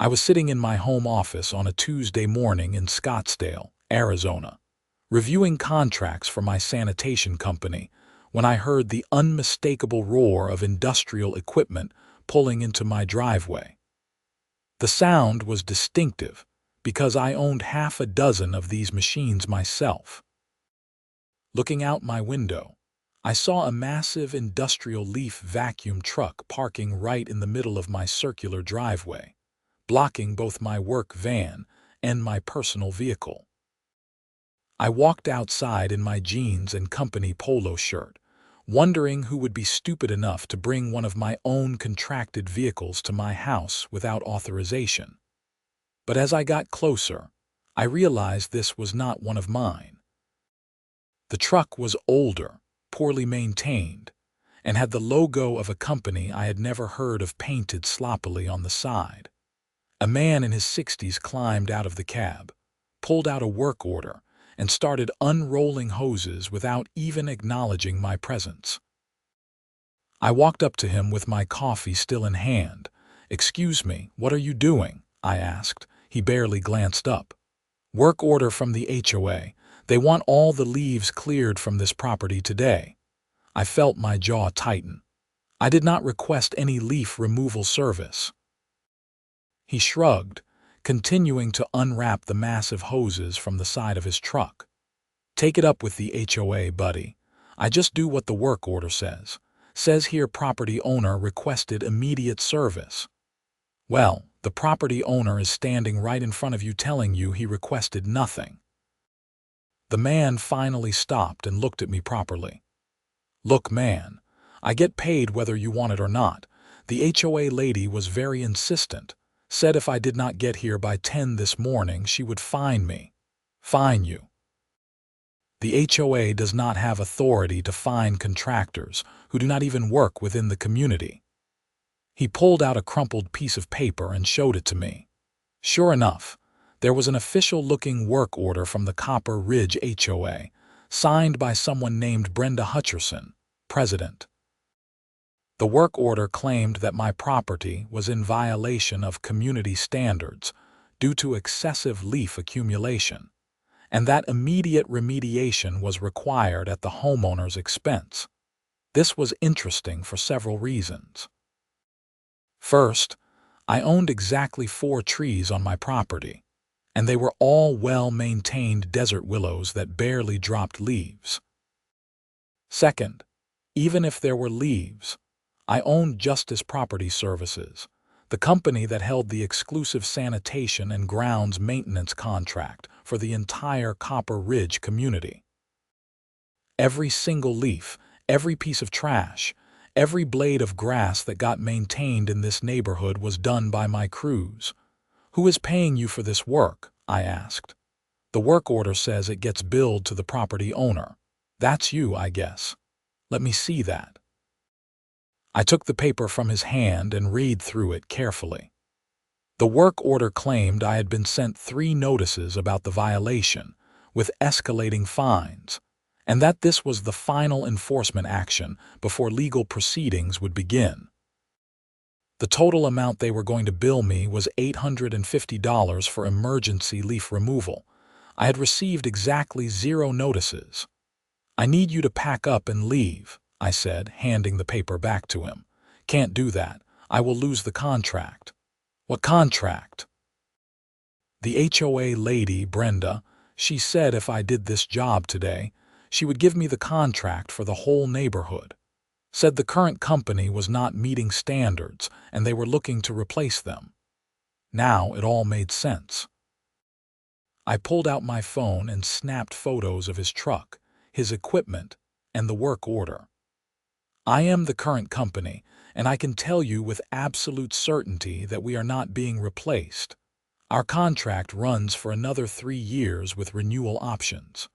I was sitting in my home office on a Tuesday morning in Scottsdale, Arizona, reviewing contracts for my sanitation company when I heard the unmistakable roar of industrial equipment pulling into my driveway. The sound was distinctive because I owned half a dozen of these machines myself. Looking out my window, I saw a massive industrial leaf vacuum truck parking right in the middle of my circular driveway, blocking both my work van and my personal vehicle. I walked outside in my jeans and company polo shirt, wondering who would be stupid enough to bring one of my own contracted vehicles to my house without authorization. But as I got closer, I realized this was not one of mine. The truck was older, poorly maintained, and had the logo of a company I had never heard of painted sloppily on the side. A man in his 60s climbed out of the cab, pulled out a work order, and started unrolling hoses without even acknowledging my presence. I walked up to him with my coffee still in hand. "Excuse me, what are you doing?" I asked. He barely glanced up. "Work order from the HOA. They want all the leaves cleared from this property today." I felt my jaw tighten. I did not request any leaf removal service. He shrugged, continuing to unwrap the massive hoses from the side of his truck. "Take it up with the HOA, buddy. I just do what the work order says. Says here property owner requested immediate service." Well, the property owner is standing right in front of you telling you he requested nothing. The man finally stopped and looked at me properly. "Look, man, I get paid whether you want it or not. The HOA lady was very insistent. Said if I did not get here by 10 this morning, she would fine me." "Fine you?" The HOA does not have authority to fine contractors who do not even work within the community. He pulled out a crumpled piece of paper and showed it to me. Sure enough, there was an official-looking work order from the Copper Ridge HOA, signed by someone named Brenda Hutcherson, president. The work order claimed that my property was in violation of community standards due to excessive leaf accumulation, and that immediate remediation was required at the homeowner's expense. This was interesting for several reasons. First, I owned exactly 4 trees on my property, and they were all well-maintained desert willows that barely dropped leaves. Second, even if there were leaves, I owned Justice Property Services, the company that held the exclusive sanitation and grounds maintenance contract for the entire Copper Ridge community. Every single leaf, every piece of trash, every blade of grass that got maintained in this neighborhood was done by my crews. "Who is paying you for this work?" I asked. "The work order says it gets billed to the property owner." "That's you, I guess." "Let me see that." I took the paper from his hand and read through it carefully. The work order claimed I had been sent 3 notices about the violation, with escalating fines, and that this was the final enforcement action before legal proceedings would begin. The total amount they were going to bill me was $850 for emergency leaf removal. I had received exactly 0 notices. "I need you to pack up and leave," I said, handing the paper back to him. "Can't do that. I will lose the contract." "What contract?" "The HOA lady, Brenda, she said if I did this job today, she would give me the contract for the whole neighborhood. Said the current company was not meeting standards and they were looking to replace them." Now it all made sense. I pulled out my phone and snapped photos of his truck, his equipment, and the work order. "I am the current company, and I can tell you with absolute certainty that we are not being replaced. Our contract runs for another 3 years with renewal options.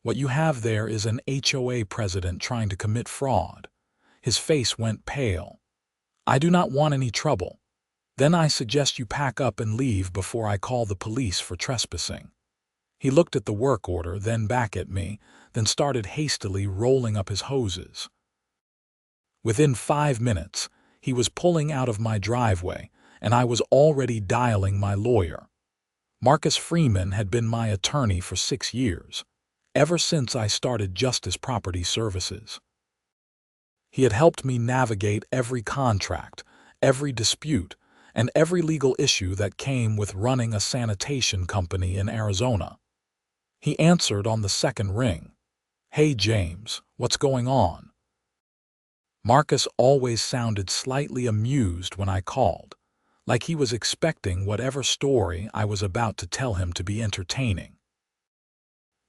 What you have there is an HOA president trying to commit fraud." His face went pale. "I do not want any trouble. Then I suggest you pack up and leave before I call the police for trespassing." He looked at the work order, then back at me, then started hastily rolling up his hoses. Within 5 minutes, he was pulling out of my driveway, and I was already dialing my lawyer. Marcus Freeman had been my attorney for 6 years, ever since I started Justice Property Services. He had helped me navigate every contract, every dispute, and every legal issue that came with running a sanitation company in Arizona. He answered on the second ring. "Hey James, what's going on?" Marcus always sounded slightly amused when I called, like he was expecting whatever story I was about to tell him to be entertaining.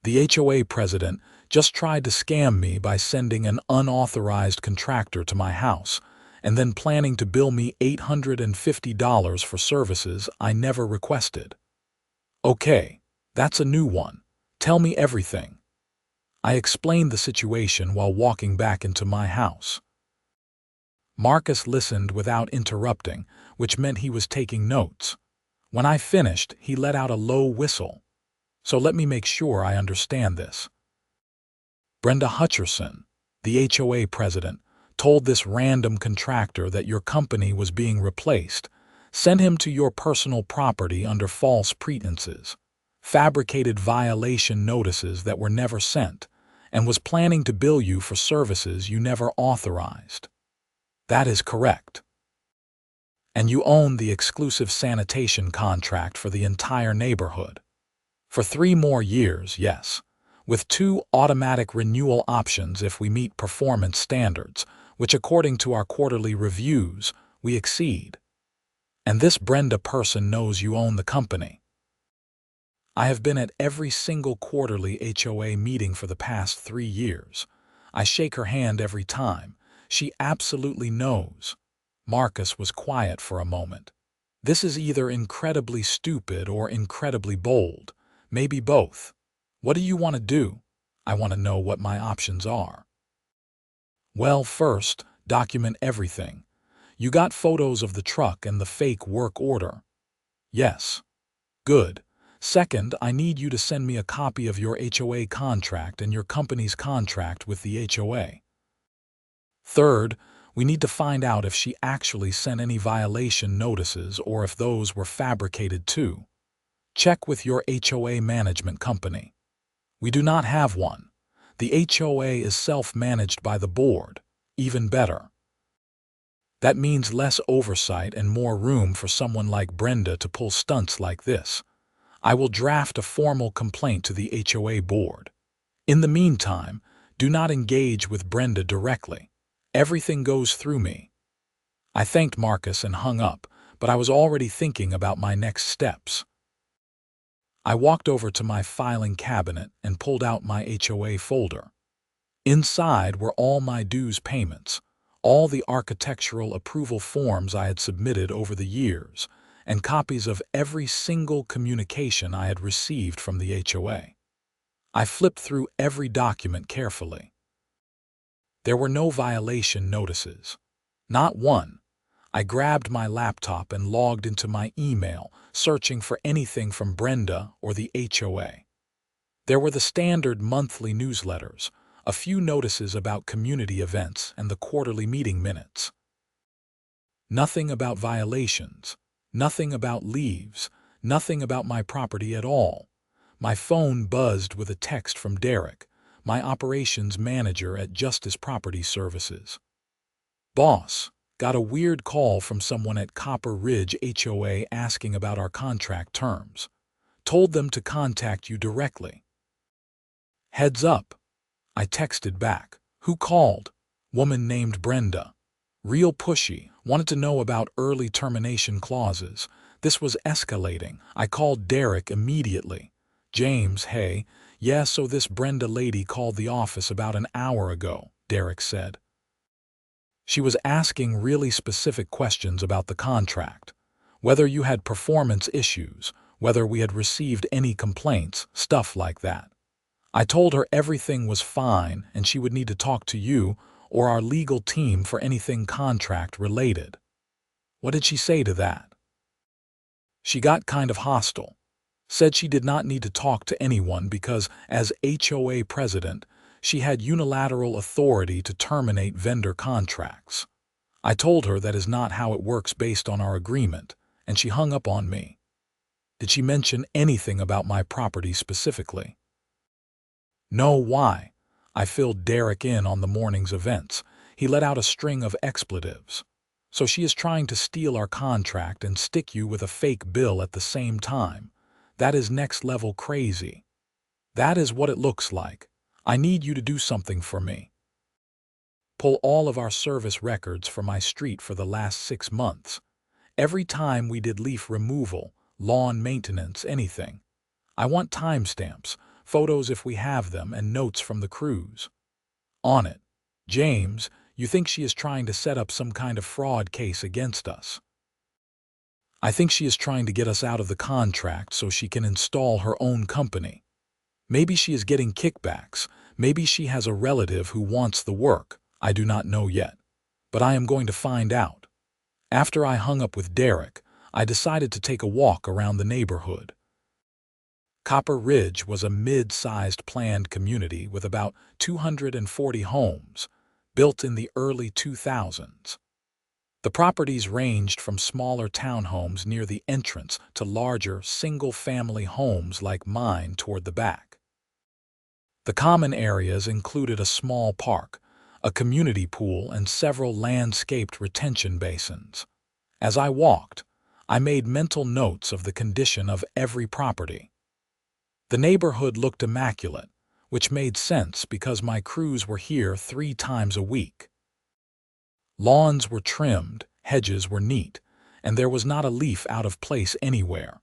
"The HOA president just tried to scam me by sending an unauthorized contractor to my house and then planning to bill me $850 for services I never requested." "Okay, that's a new one. Tell me everything." I explained the situation while walking back into my house. Marcus listened without interrupting, which meant he was taking notes. When I finished, he let out a low whistle. "So let me make sure I understand this. Brenda Hutcherson, the HOA president, told this random contractor that your company was being replaced, sent him to your personal property under false pretenses, fabricated violation notices that were never sent, and was planning to bill you for services you never authorized." "That is correct." "And you own the exclusive sanitation contract for the entire neighborhood." "For 3 more years, yes, with 2 automatic renewal options if we meet performance standards, which according to our quarterly reviews, we exceed." "And this Brenda person knows you own the company." "I have been at every single quarterly HOA meeting for the past 3 years. I shake her hand every time. She absolutely knows." Marcus was quiet for a moment. "This is either incredibly stupid or incredibly bold. Maybe both. What do you want to do?" "I want to know what my options are." "Well, first, document everything. You got photos of the truck and the fake work order?" "Yes." "Good. Second, I need you to send me a copy of your HOA contract and your company's contract with the HOA. Third, we need to find out if she actually sent any violation notices or if those were fabricated too. Check with your HOA management company." "We do not have one. The HOA is self-managed by the board. Even better." "That means less oversight and more room for someone like Brenda to pull stunts like this. I will draft a formal complaint to the HOA board. In the meantime, do not engage with Brenda directly. Everything goes through me." I thanked Marcus and hung up, but I was already thinking about my next steps. I walked over to my filing cabinet and pulled out my HOA folder. Inside were all my dues payments, all the architectural approval forms I had submitted over the years, and copies of every single communication I had received from the HOA. I flipped through every document carefully. There were no violation notices. Not one. I grabbed my laptop and logged into my email, searching for anything from Brenda or the HOA. There were the standard monthly newsletters, a few notices about community events, and the quarterly meeting minutes. Nothing about violations, nothing about leaves, nothing about my property at all. My phone buzzed with a text from Derek, my operations manager at Justice Property Services. "Boss, got a weird call from someone at Copper Ridge HOA asking about our contract terms. Told them to contact you directly." "Heads up." I texted back. "Who called?" "Woman named Brenda. Real pushy, wanted to know about early termination clauses. This was escalating. I called Derek immediately. "James, hey, yeah, so this Brenda lady called the office about an hour ago," Derek said. "She was asking really specific questions about the contract. Whether you had performance issues, whether we had received any complaints, stuff like that. I told her everything was fine and she would need to talk to you or our legal team for anything contract related." "What did she say to that?" "She got kind of hostile. Said she did not need to talk to anyone because, as HOA president, she had unilateral authority to terminate vendor contracts. I told her that is not how it works based on our agreement, and she hung up on me. Did she mention anything about my property specifically? No, why? I filled Derek in on the morning's events. He let out a string of expletives. So she is trying to steal our contract and stick you with a fake bill at the same time. That is next level crazy. That is what it looks like. I need you to do something for me. Pull all of our service records for my street for the last 6 months. Every time we did leaf removal, lawn maintenance, anything. I want timestamps, photos if we have them, and notes from the crews. On it. James, you think she is trying to set up some kind of fraud case against us? I think she is trying to get us out of the contract so she can install her own company. Maybe she is getting kickbacks. Maybe she has a relative who wants the work. I do not know yet. But I am going to find out. After I hung up with Derek, I decided to take a walk around the neighborhood. Copper Ridge was a mid-sized planned community with about 240 homes, built in the early 2000s. The properties ranged from smaller townhomes near the entrance to larger single-family homes like mine toward the back. The common areas included a small park, a community pool, and several landscaped retention basins. As I walked, I made mental notes of the condition of every property. The neighborhood looked immaculate, which made sense because my crews were here 3 times a week. Lawns were trimmed, hedges were neat, and there was not a leaf out of place anywhere.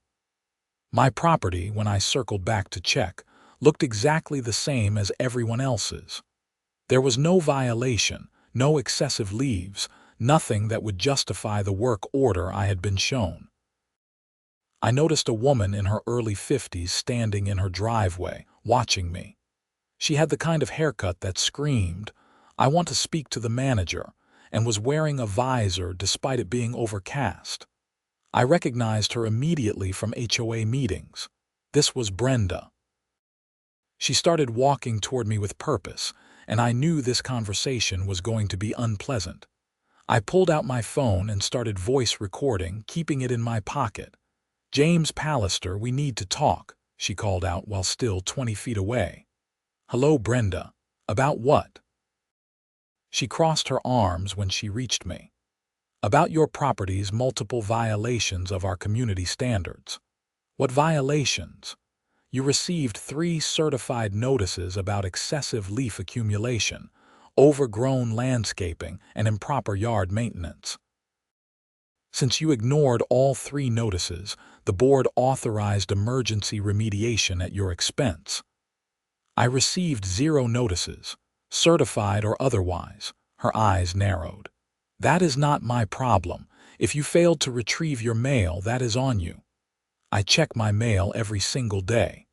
My property, when I circled back to check, looked exactly the same as everyone else's. There was no violation, no excessive leaves, nothing that would justify the work order I had been shown. I noticed a woman in her early 50s standing in her driveway, watching me. She had the kind of haircut that screamed, "I want to speak to the manager," and was wearing a visor despite it being overcast. I recognized her immediately from HOA meetings. This was Brenda. She started walking toward me with purpose, and I knew this conversation was going to be unpleasant. I pulled out my phone and started voice recording, keeping it in my pocket. "James Pallister, we need to talk," she called out while still 20 feet away. "Hello, Brenda. About what?" She crossed her arms when she reached me. "About your property's multiple violations of our community standards." "What violations?" "You received 3 certified notices about excessive leaf accumulation, overgrown landscaping, and improper yard maintenance. Since you ignored all 3 notices, the board authorized emergency remediation at your expense." "I received 0 notices, certified or otherwise." Her eyes narrowed. "That is not my problem. If you failed to retrieve your mail, that is on you." "I check my mail every single day."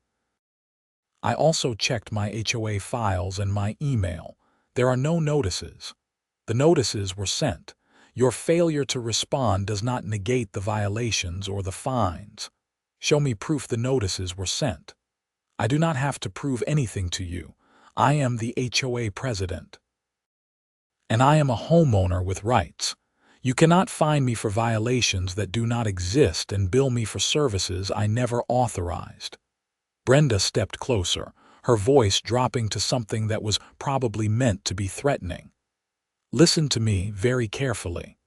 "I also checked my HOA files and my email. There are no notices. The notices were sent. Your failure to respond does not negate the violations or the fines. Show me proof the notices were sent." "I do not have to prove anything to you. I am the HOA president. And I am a homeowner with rights. You cannot fine me for violations that do not exist and bill me for services I never authorized." Brenda stepped closer, her voice dropping to something that was probably meant to be threatening. "Listen to me very carefully.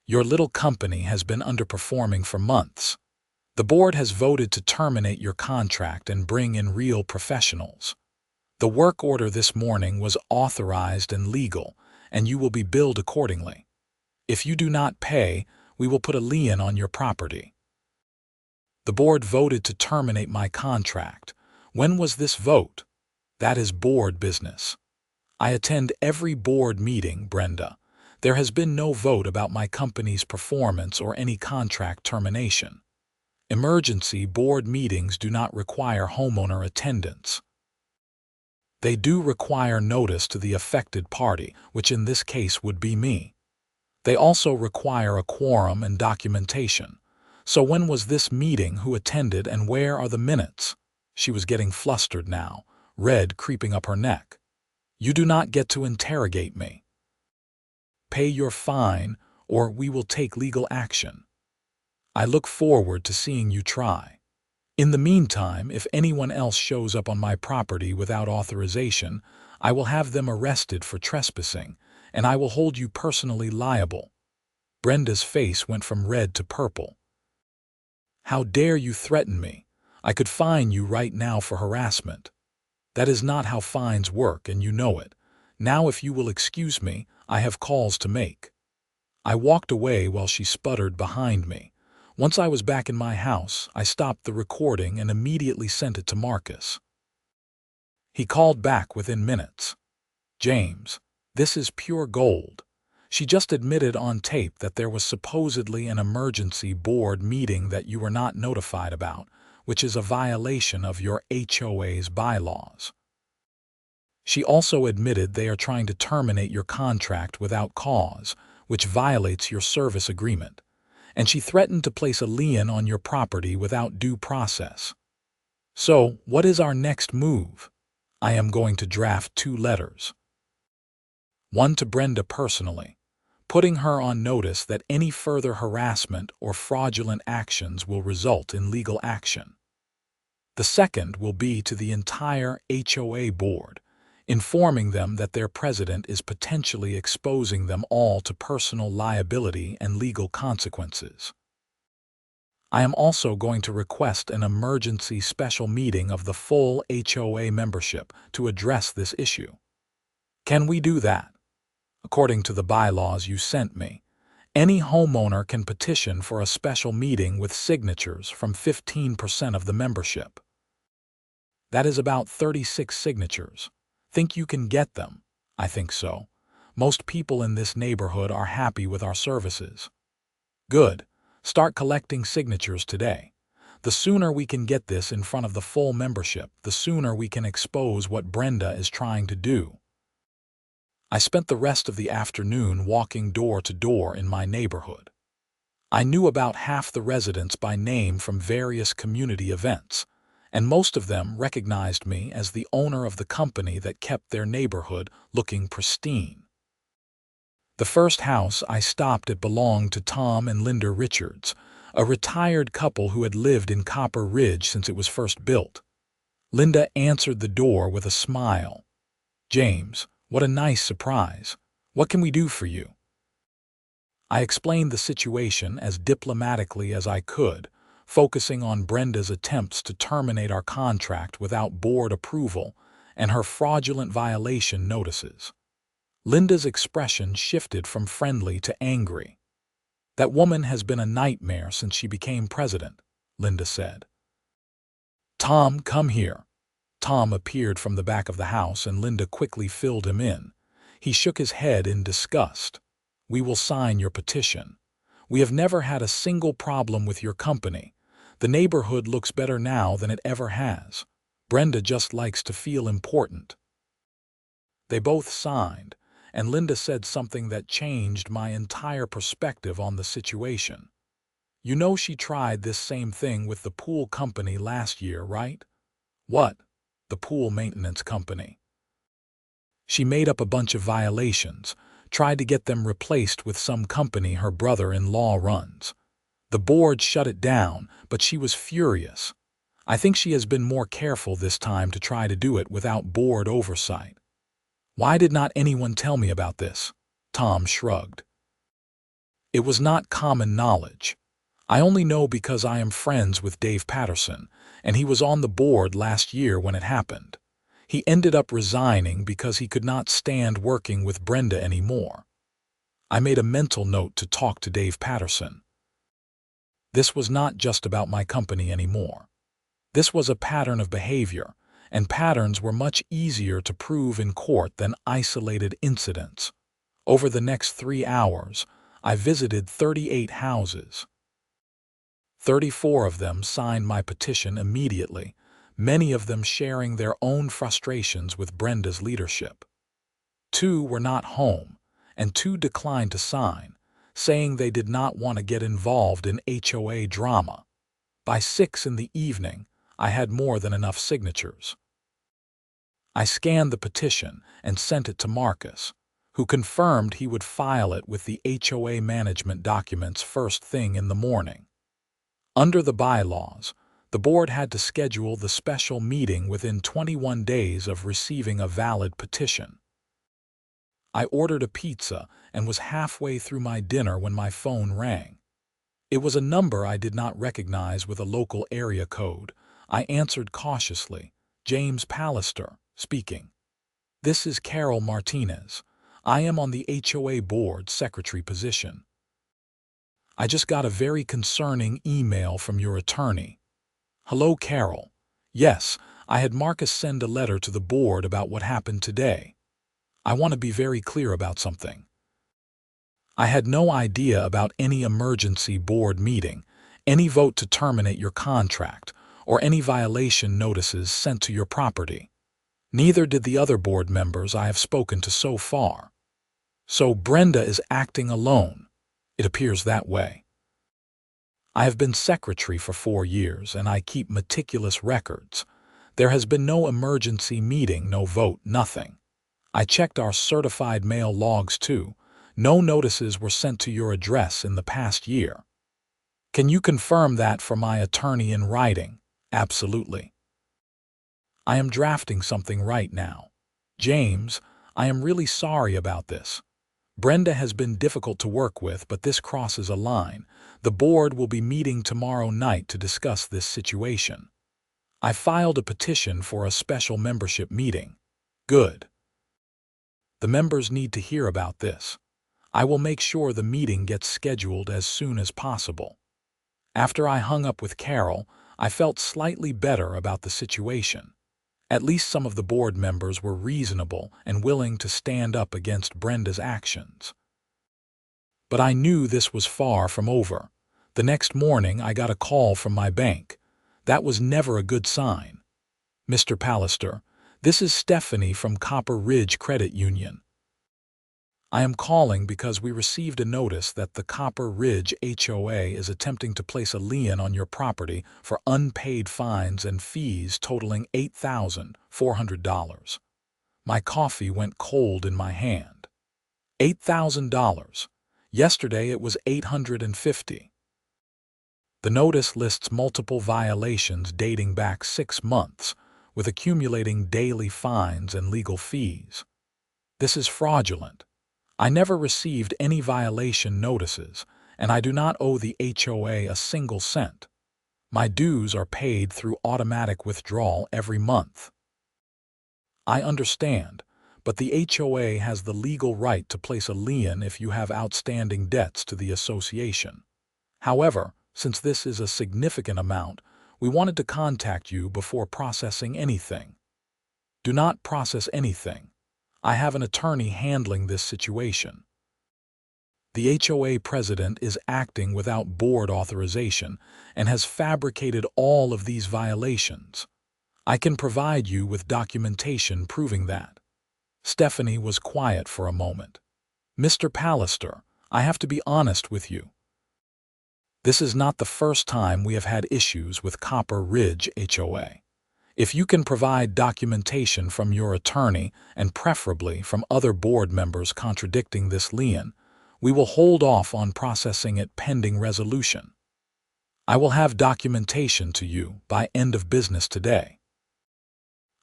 Your little company has been underperforming for months. The board has voted to terminate your contract and bring in real professionals. The work order this morning was authorized and legal, and you will be billed accordingly. If you do not pay, we will put a lien on your property." "The board voted to terminate my contract. When was this vote?" "That is board business. I attend every board meeting, Brenda. There has been no vote about my company's performance or any contract termination. Emergency board meetings do not require homeowner attendance. They do require notice to the affected party, which in this case would be me. They also require a quorum and documentation. So when was this meeting, who attended, and where are the minutes?" She was getting flustered now, red creeping up her neck. "You do not get to interrogate me. Pay your fine, or we will take legal action." I look forward to seeing you try. In the meantime, if anyone else shows up on my property without authorization, I will have them arrested for trespassing, and I will hold you personally liable." Brenda's face went from red to purple. "How dare you threaten me? I could fine you right now for harassment." "That is not how fines work, and you know it. Now, if you will excuse me, I have calls to make." I walked away while she sputtered behind me. Once I was back in my house, I stopped the recording and immediately sent it to Marcus. He called back within minutes. "James, this is pure gold. She just admitted on tape that there was supposedly an emergency board meeting that you were not notified about, which is a violation of your HOA's bylaws. She also admitted they are trying to terminate your contract without cause, which violates your service agreement. And she threatened to place a lien on your property without due process. So, what is our next move? I am going to draft 2 letters. One to Brenda personally, putting her on notice that any further harassment or fraudulent actions will result in legal action. The second will be to the entire HOA board, informing them that their president is potentially exposing them all to personal liability and legal consequences. I am also going to request an emergency special meeting of the full HOA membership to address this issue. Can we do that? According to the bylaws you sent me, any homeowner can petition for a special meeting with signatures from 15% of the membership. That is about 36 signatures. Think you can get them? I think so. Most people in this neighborhood are happy with our services. Good. Start collecting signatures today. The sooner we can get this in front of the full membership, the sooner we can expose what Brenda is trying to do. I spent the rest of the afternoon walking door to door in my neighborhood. I knew about half the residents by name from various community events, and most of them recognized me as the owner of the company that kept their neighborhood looking pristine. The first house I stopped at belonged to Tom and Linda Richards, a retired couple who had lived in Copper Ridge since it was first built. Linda answered the door with a smile. "James, what a nice surprise. What can we do for you?" I explained the situation as diplomatically as I could, focusing on Brenda's attempts to terminate our contract without board approval and her fraudulent violation notices. Linda's expression shifted from friendly to angry. "That woman has been a nightmare since she became president," Linda said. "Tom, come here." Tom appeared from the back of the house and Linda quickly filled him in. He shook his head in disgust. "We will sign your petition. We have never had a single problem with your company. The neighborhood looks better now than it ever has. Brenda just likes to feel important." They both signed, and Linda said something that changed my entire perspective on the situation. "You know she tried this same thing with the pool company last year, right?" "What?" "The pool maintenance company. She made up a bunch of violations, tried to get them replaced with some company her brother-in-law runs. The board shut it down, but she was furious. I think she has been more careful this time to try to do it without board oversight." "Why did not anyone tell me about this?" Tom shrugged. "It was not common knowledge. I only know because I am friends with Dave Patterson, and he was on the board last year when it happened. He ended up resigning because he could not stand working with Brenda anymore." I made a mental note to talk to Dave Patterson. This was not just about my company anymore. This was a pattern of behavior, and patterns were much easier to prove in court than isolated incidents. Over the next 3 hours, I visited 38 houses. 34 of them signed my petition immediately, many of them sharing their own frustrations with Brenda's leadership. 2 were not home, and 2 declined to sign, saying they did not want to get involved in HOA drama. By 6 in the evening, I had more than enough signatures. I scanned the petition and sent it to Marcus, who confirmed he would file it with the HOA management documents first thing in the morning. Under the bylaws, the board had to schedule the special meeting within 21 days of receiving a valid petition. I ordered a pizza and was halfway through my dinner when my phone rang. It was a number I did not recognize with a local area code. I answered cautiously. James Pallister, speaking. This is Carol Martinez. I am on the HOA board secretary position. I just got a very concerning email from your attorney. Hello, Carol. Yes, I had Marcus send a letter to the board about what happened today. I want to be very clear about something. I had no idea about any emergency board meeting, any vote to terminate your contract, or any violation notices sent to your property. Neither did the other board members I have spoken to so far. So Brenda is acting alone. It appears that way. I have been secretary for 4 years, and I keep meticulous records. There has been no emergency meeting, no vote, nothing. I checked our certified mail logs too. No notices were sent to your address in the past year. Can you confirm that for my attorney in writing? Absolutely. I am drafting something right now. James, I am really sorry about this. Brenda has been difficult to work with, but this crosses a line. The board will be meeting tomorrow night to discuss this situation. I filed a petition for a special membership meeting. Good. The members need to hear about this. I will make sure the meeting gets scheduled as soon as possible. After I hung up with Carol, I felt slightly better about the situation. At least some of the board members were reasonable and willing to stand up against Brenda's actions. But I knew this was far from over. The next morning I got a call from my bank. That was never a good sign. Mr. Pallister, this is Stephanie from Copper Ridge Credit Union. I am calling because we received a notice that the Copper Ridge HOA is attempting to place a lien on your property for unpaid fines and fees totaling $8,400. My coffee went cold in my hand. $8,000. Yesterday it was $850. The notice lists multiple violations dating back 6 months, with accumulating daily fines and legal fees. This is fraudulent. I never received any violation notices, and I do not owe the HOA a single cent. My dues are paid through automatic withdrawal every month. I understand, but the HOA has the legal right to place a lien if you have outstanding debts to the association. However, since this is a significant amount, we wanted to contact you before processing anything. Do not process anything. I have an attorney handling this situation. The HOA president is acting without board authorization and has fabricated all of these violations. I can provide you with documentation proving that. Stephanie was quiet for a moment. Mr. Pallister, I have to be honest with you. This is not the first time we have had issues with Copper Ridge HOA. If you can provide documentation from your attorney and preferably from other board members contradicting this lien, we will hold off on processing it pending resolution. I will have documentation to you by end of business today.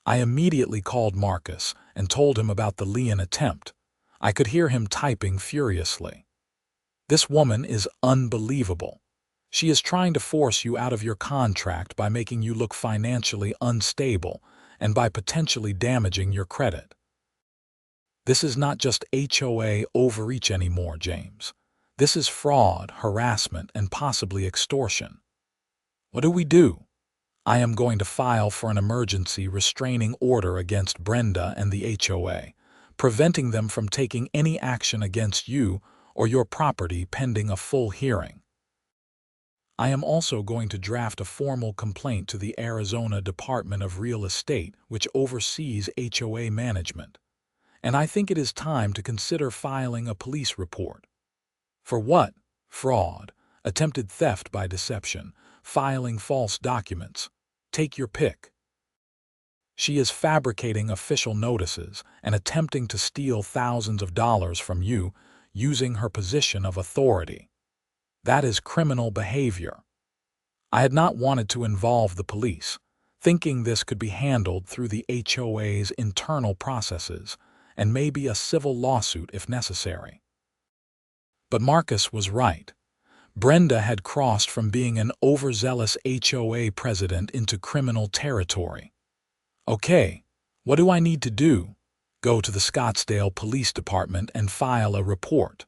I immediately called Marcus and told him about the lien attempt. I could hear him typing furiously. This woman is unbelievable. She is trying to force you out of your contract by making you look financially unstable and by potentially damaging your credit. This is not just HOA overreach anymore, James. This is fraud, harassment, and possibly extortion. What do we do? I am going to file for an emergency restraining order against Brenda and the HOA, preventing them from taking any action against you or your property pending a full hearing. I am also going to draft a formal complaint to the Arizona Department of Real Estate, which oversees HOA management. And I think it is time to consider filing a police report. For what? Fraud, attempted theft by deception, filing false documents. Take your pick. She is fabricating official notices and attempting to steal thousands of dollars from you using her position of authority. That is criminal behavior. I had not wanted to involve the police, thinking this could be handled through the HOA's internal processes and maybe a civil lawsuit if necessary. But Marcus was right. Brenda had crossed from being an overzealous HOA president into criminal territory. Okay, what do I need to do? Go to the Scottsdale Police Department and file a report.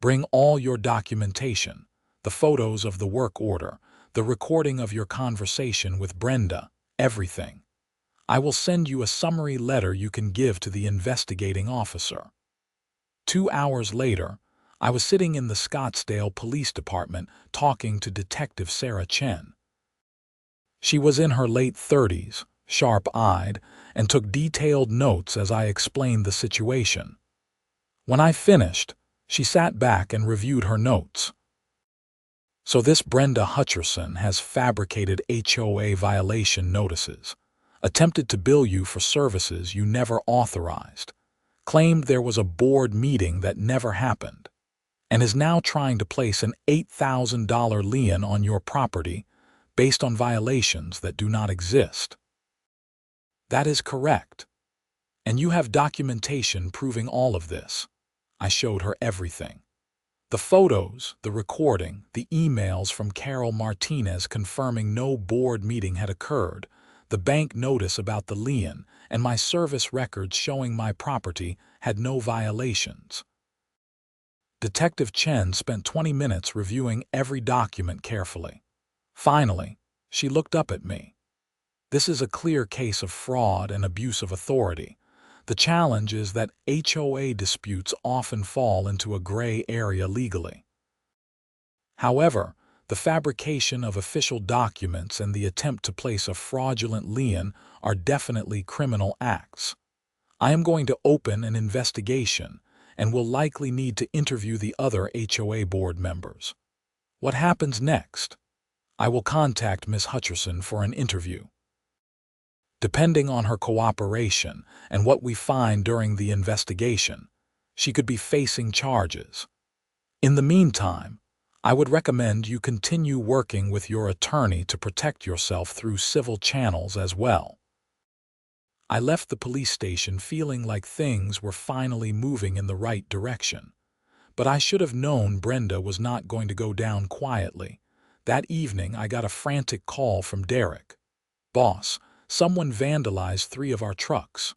Bring all your documentation, the photos of the work order, the recording of your conversation with Brenda, everything. I will send you a summary letter you can give to the investigating officer. 2 hours later, I was sitting in the Scottsdale Police Department talking to Detective Sarah Chen. She was in her late 30s, sharp-eyed, and took detailed notes as I explained the situation. When I finished, she sat back and reviewed her notes. So this Brenda Hutcherson has fabricated HOA violation notices, attempted to bill you for services you never authorized, claimed there was a board meeting that never happened, and is now trying to place an $8,000 lien on your property based on violations that do not exist. That is correct. And you have documentation proving all of this. I showed her everything. The photos, the recording, the emails from Carol Martinez confirming no board meeting had occurred, the bank notice about the lien, and my service records showing my property had no violations. Detective Chen spent 20 minutes reviewing every document carefully. Finally, she looked up at me. This is a clear case of fraud and abuse of authority. The challenge is that HOA disputes often fall into a gray area legally. However, the fabrication of official documents and the attempt to place a fraudulent lien are definitely criminal acts. I am going to open an investigation and will likely need to interview the other HOA board members. What happens next? I will contact Ms. Hutcherson for an interview. Depending on her cooperation and what we find during the investigation, she could be facing charges. In the meantime, I would recommend you continue working with your attorney to protect yourself through civil channels as well. I left the police station feeling like things were finally moving in the right direction. But I should have known Brenda was not going to go down quietly. That evening, I got a frantic call from Derek. "Boss, someone vandalized 3 of our trucks."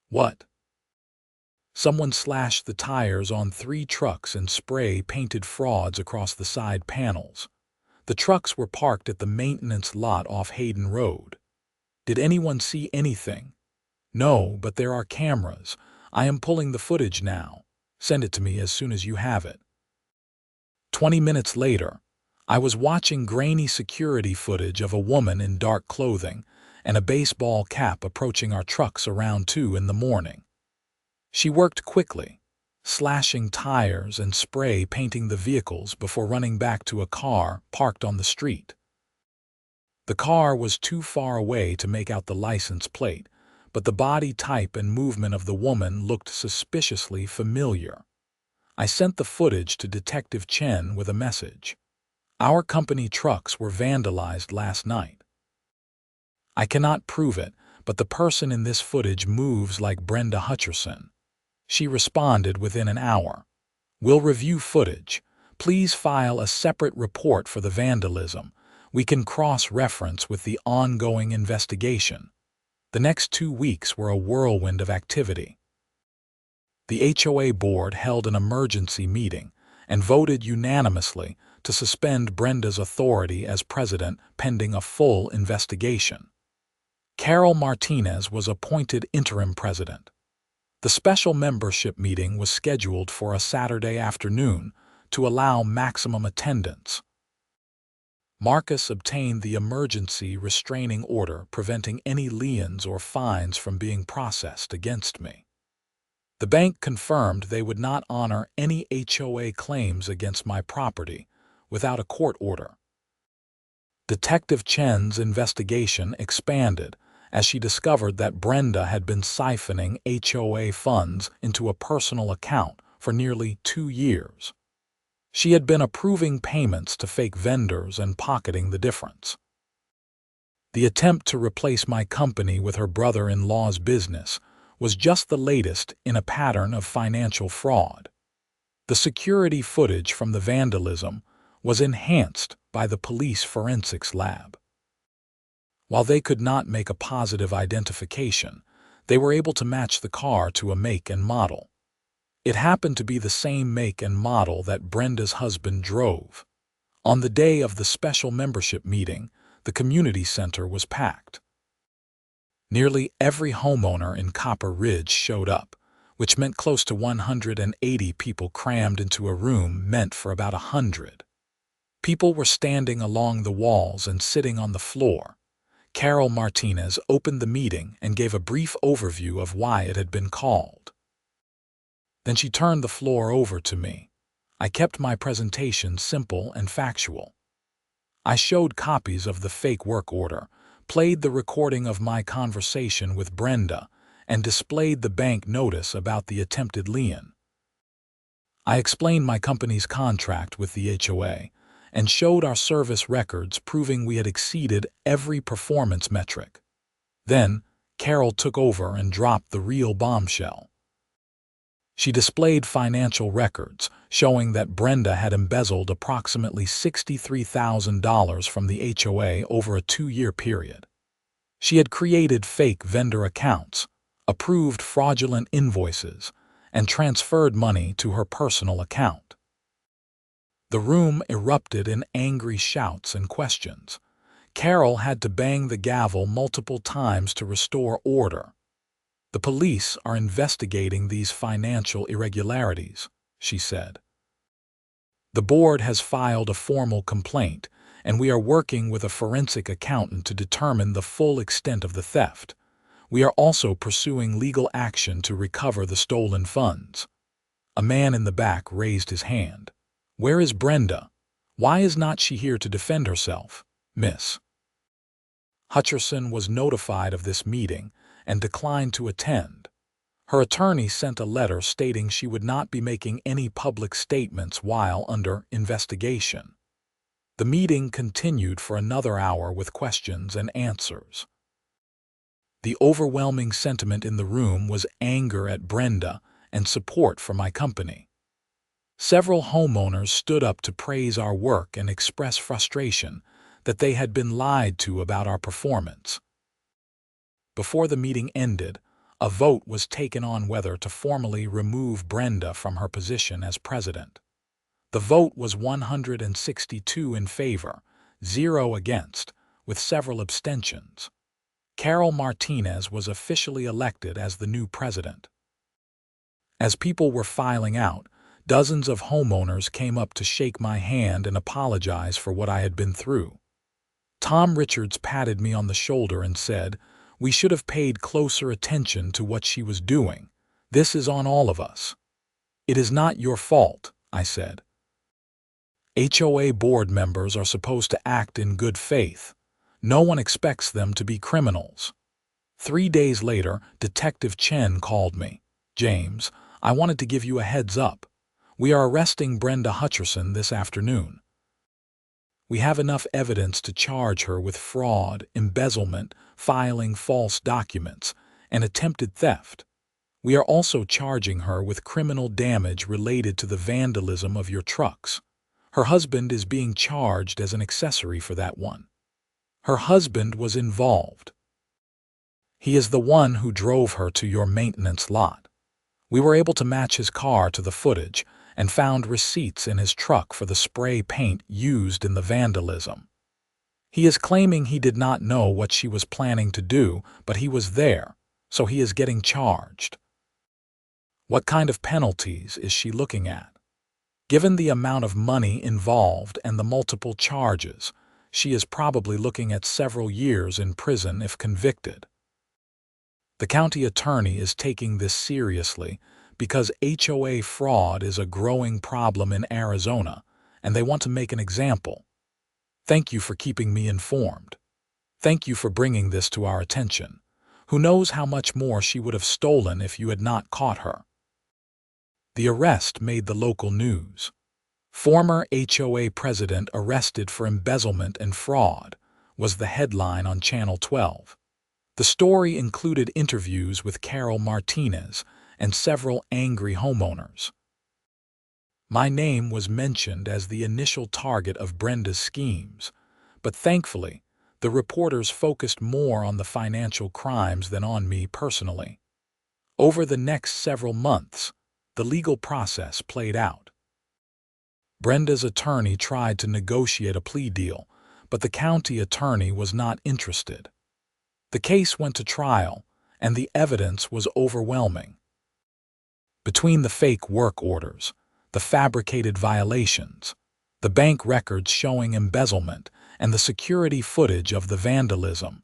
"What?" "Someone slashed the tires on 3 trucks and spray-painted frauds across the side panels. The trucks were parked at the maintenance lot off Hayden Road." "Did anyone see anything?" "No, but there are cameras. I am pulling the footage now. Send it to me as soon as you have it." 20 minutes later, I was watching grainy security footage of a woman in dark clothing and a baseball cap approaching our trucks around 2 in the morning. She worked quickly, slashing tires and spray painting the vehicles before running back to a car parked on the street. The car was too far away to make out the license plate, but the body type and movement of the woman looked suspiciously familiar. I sent the footage to Detective Chen with a message. "Our company trucks were vandalized last night. I cannot prove it, but the person in this footage moves like Brenda Hutcherson." She responded within an hour. "We'll review footage. Please file a separate report for the vandalism. We can cross-reference with the ongoing investigation." The next 2 weeks were a whirlwind of activity. The HOA board held an emergency meeting and voted unanimously to suspend Brenda's authority as president pending a full investigation. Carol Martinez was appointed interim president. The special membership meeting was scheduled for a Saturday afternoon to allow maximum attendance. Marcus obtained the emergency restraining order preventing any liens or fines from being processed against me. The bank confirmed they would not honor any HOA claims against my property without a court order. Detective Chen's investigation expanded as she discovered that Brenda had been siphoning HOA funds into a personal account for nearly 2 years. She had been approving payments to fake vendors and pocketing the difference. The attempt to replace my company with her brother-in-law's business was just the latest in a pattern of financial fraud. The security footage from the vandalism was enhanced by the police forensics lab. While they could not make a positive identification, they were able to match the car to a make and model. It happened to be the same make and model that Brenda's husband drove. On the day of the special membership meeting, the community center was packed. Nearly every homeowner in Copper Ridge showed up, which meant close to 180 people crammed into a room meant for about 100. People were standing along the walls and sitting on the floor. Carol Martinez opened the meeting and gave a brief overview of why it had been called. Then she turned the floor over to me. I kept my presentation simple and factual. I showed copies of the fake work order, played the recording of my conversation with Brenda, and displayed the bank notice about the attempted lien. I explained my company's contract with the HOA and showed our service records proving we had exceeded every performance metric. Then, Carol took over and dropped the real bombshell. She displayed financial records showing that Brenda had embezzled approximately $63,000 from the HOA over a 2-year period. She had created fake vendor accounts, approved fraudulent invoices, and transferred money to her personal account. The room erupted in angry shouts and questions. Carol had to bang the gavel multiple times to restore order. "The police are investigating these financial irregularities," she said. "The board has filed a formal complaint, and we are working with a forensic accountant to determine the full extent of the theft. We are also pursuing legal action to recover the stolen funds." A man in the back raised his hand. "Where is Brenda? Why is not she here to defend herself, Miss?" Hutcherson was notified of this meeting and declined to attend. Her attorney sent a letter stating she would not be making any public statements while under investigation. The meeting continued for another hour with questions and answers. The overwhelming sentiment in the room was anger at Brenda and support for my company. Several homeowners stood up to praise our work and express frustration that they had been lied to about our performance. Before the meeting ended, a vote was taken on whether to formally remove Brenda from her position as president. The vote was 162 in favor, 0 against, with several abstentions. Carol Martinez was officially elected as the new president. As people were filing out, dozens of homeowners came up to shake my hand and apologize for what I had been through. Tom Richards patted me on the shoulder and said, "We should have paid closer attention to what she was doing. This is on all of us." "It is not your fault," I said. HOA board members are supposed to act in good faith. No one expects them to be criminals. 3 days later, Detective Chen called me. "James, I wanted to give you a heads up. We are arresting Brenda Hutcherson this afternoon. We have enough evidence to charge her with fraud, embezzlement, filing false documents, and attempted theft. We are also charging her with criminal damage related to the vandalism of your trucks. Her husband is being charged as an accessory for that one. Her husband was involved. He is the one who drove her to your maintenance lot. We were able to match his car to the footage and found receipts in his truck for the spray paint used in the vandalism. He is claiming he did not know what she was planning to do, but he was there, so he is getting charged." "What kind of penalties is she looking at?" "Given the amount of money involved and the multiple charges, she is probably looking at several years in prison if convicted." The county attorney is taking this seriously because HOA fraud is a growing problem in Arizona, and they want to make an example. Thank you for keeping me informed. Thank you for bringing this to our attention. Who knows how much more she would have stolen if you had not caught her. The arrest made the local news. Former HOA president arrested for embezzlement and fraud was the headline on Channel 12. The story included interviews with Carol Martinez and several angry homeowners. My name was mentioned as the initial target of Brenda's schemes, but thankfully, the reporters focused more on the financial crimes than on me personally. Over the next several months, the legal process played out. Brenda's attorney tried to negotiate a plea deal, but the county attorney was not interested. The case went to trial, and the evidence was overwhelming. Between the fake work orders, the fabricated violations, the bank records showing embezzlement, and the security footage of the vandalism,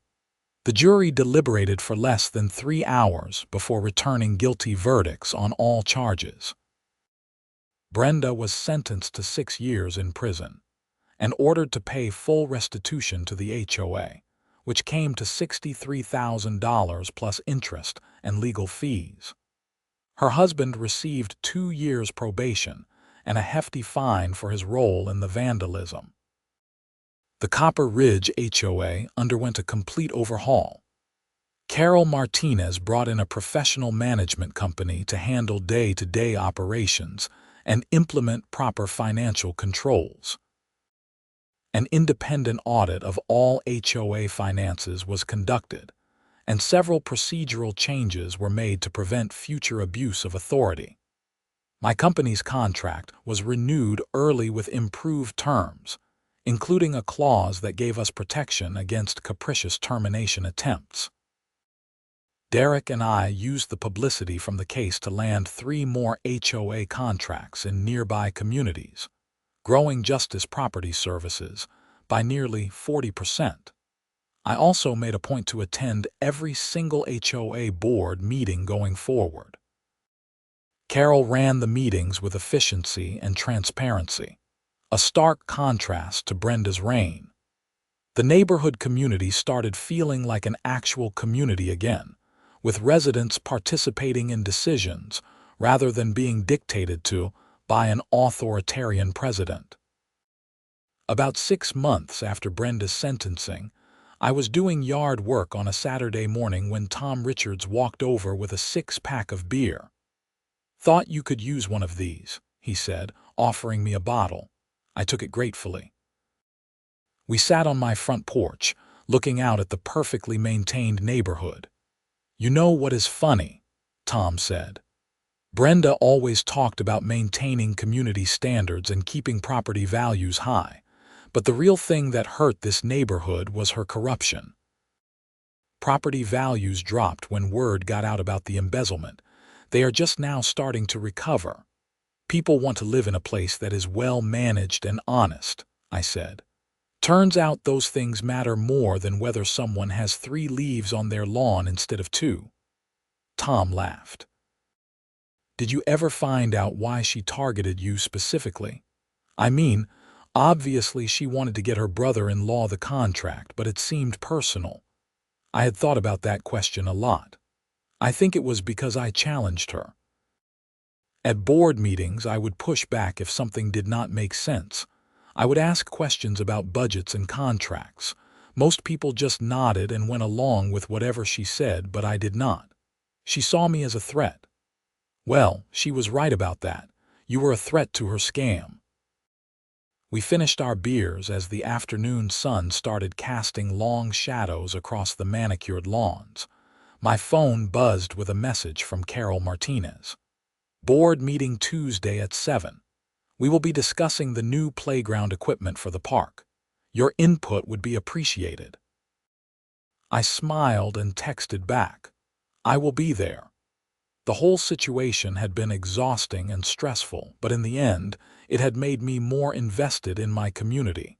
the jury deliberated for less than 3 hours before returning guilty verdicts on all charges. Brenda was sentenced to 6 years in prison and ordered to pay full restitution to the HOA, which came to $63,000 plus interest and legal fees. Her husband received 2 years probation and a hefty fine for his role in the vandalism. The Copper Ridge HOA underwent a complete overhaul. Carol Martinez brought in a professional management company to handle day-to-day operations and implement proper financial controls. An independent audit of all HOA finances was conducted, and several procedural changes were made to prevent future abuse of authority. My company's contract was renewed early with improved terms, including a clause that gave us protection against capricious termination attempts. Derek and I used the publicity from the case to land 3 more HOA contracts in nearby communities, growing Justice Property Services by nearly 40%. I also made a point to attend every single HOA board meeting going forward. Carol ran the meetings with efficiency and transparency, a stark contrast to Brenda's reign. The neighborhood community started feeling like an actual community again, with residents participating in decisions rather than being dictated to by an authoritarian president. About 6 months after Brenda's sentencing, I was doing yard work on a Saturday morning when Tom Richards walked over with a 6-pack of beer. "Thought you could use one of these," he said, offering me a bottle. I took it gratefully. We sat on my front porch, looking out at the perfectly maintained neighborhood. "You know what is funny?" Tom said. "Brenda always talked about maintaining community standards and keeping property values high, but the real thing that hurt this neighborhood was her corruption. Property values dropped when word got out about the embezzlement. They are just now starting to recover. People want to live in a place that is well managed and honest," I said. "Turns out those things matter more than whether someone has 3 leaves on their lawn instead of 2. Tom laughed. "Did you ever find out why she targeted you specifically? I mean, obviously she wanted to get her brother-in-law the contract, but it seemed personal. I had thought about that question a lot. I think it was because I challenged her. At board meetings, I would push back if something did not make sense. I would ask questions about budgets and contracts. Most people just nodded and went along with whatever she said, but I did not. She saw me as a threat." "Well, she was right about that. You were a threat to her scam." We finished our beers as the afternoon sun started casting long shadows across the manicured lawns. My phone buzzed with a message from Carol Martinez. "Board meeting Tuesday at 7. We will be discussing the new playground equipment for the park. Your input would be appreciated." I smiled and texted back, "I will be there." The whole situation had been exhausting and stressful, but in the end, it had made me more invested in my community.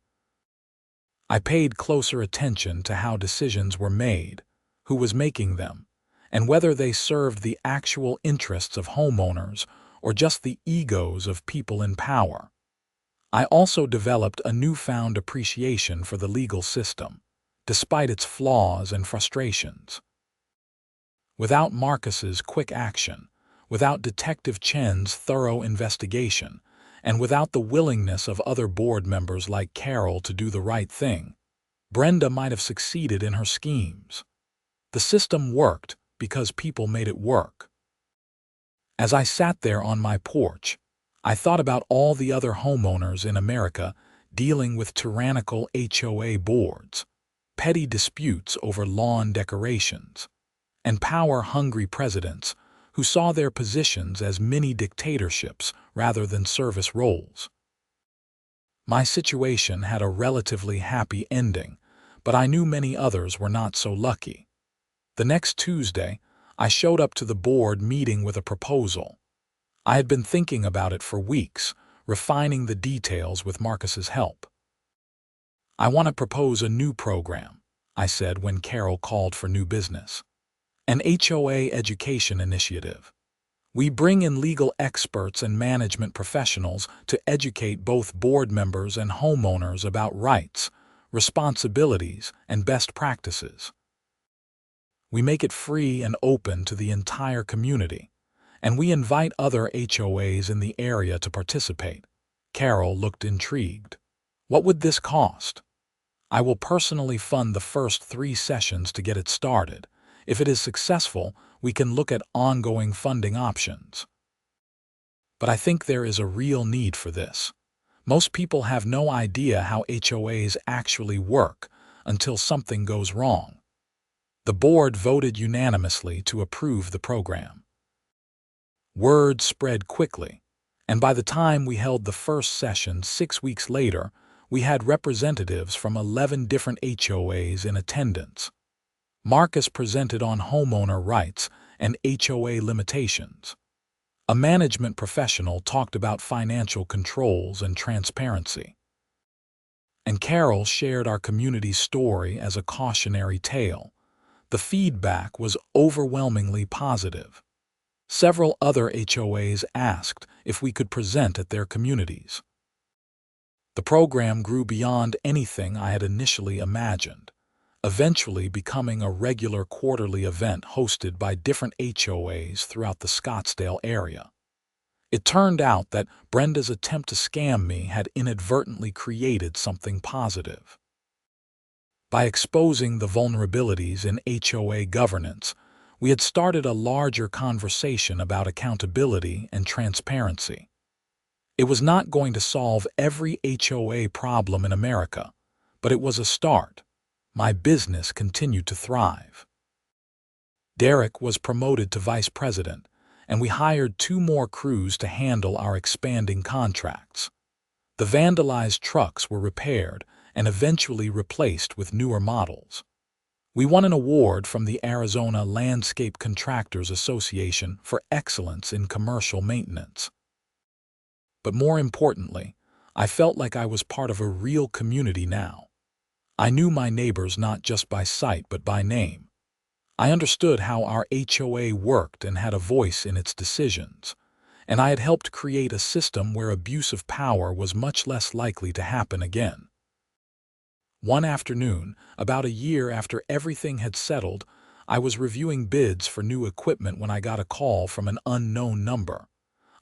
I paid closer attention to how decisions were made, who was making them, and whether they served the actual interests of homeowners or just the egos of people in power. I also developed a newfound appreciation for the legal system, despite its flaws and frustrations. Without Marcus's quick action, without Detective Chen's thorough investigation, and without the willingness of other board members like Carol to do the right thing, Brenda might have succeeded in her schemes. The system worked because people made it work. As I sat there on my porch, I thought about all the other homeowners in America dealing with tyrannical HOA boards, petty disputes over lawn decorations, and power-hungry presidents who saw their positions as mini dictatorships rather than service roles. My situation had a relatively happy ending, but I knew many others were not so lucky. The next Tuesday, I showed up to the board meeting with a proposal. I had been thinking about it for weeks, refining the details with Marcus's help. "I want to propose a new program," I said when Carol called for new business. "An HOA education initiative. We bring in legal experts and management professionals to educate both board members and homeowners about rights, responsibilities, and best practices. We make it free and open to the entire community, and we invite other HOAs in the area to participate." Carol looked intrigued. "What would this cost?" "I will personally fund the first 3 sessions to get it started. If it is successful, we can look at ongoing funding options." But I think there is a real need for this. Most people have no idea how HOAs actually work until something goes wrong. The board voted unanimously to approve the program. Word spread quickly, and by the time we held the first session 6 weeks later, we had representatives from 11 different HOAs in attendance. Marcus presented on homeowner rights and HOA limitations. A management professional talked about financial controls and transparency. And Carol shared our community's story as a cautionary tale. The feedback was overwhelmingly positive. Several other HOAs asked if we could present at their communities. The program grew beyond anything I had initially imagined, eventually becoming a regular quarterly event hosted by different HOAs throughout the Scottsdale area. It turned out that Brenda's attempt to scam me had inadvertently created something positive. By exposing the vulnerabilities in HOA governance, we had started a larger conversation about accountability and transparency. It was not going to solve every HOA problem in America, but it was a start. My business continued to thrive. Derek was promoted to vice president, and we hired 2 more crews to handle our expanding contracts. The vandalized trucks were repaired and eventually replaced with newer models. We won an award from the Arizona Landscape Contractors Association for excellence in commercial maintenance. But more importantly, I felt like I was part of a real community now. I knew my neighbors not just by sight but by name. I understood how our HOA worked and had a voice in its decisions, and I had helped create a system where abuse of power was much less likely to happen again. One afternoon, about a year after everything had settled, I was reviewing bids for new equipment when I got a call from an unknown number.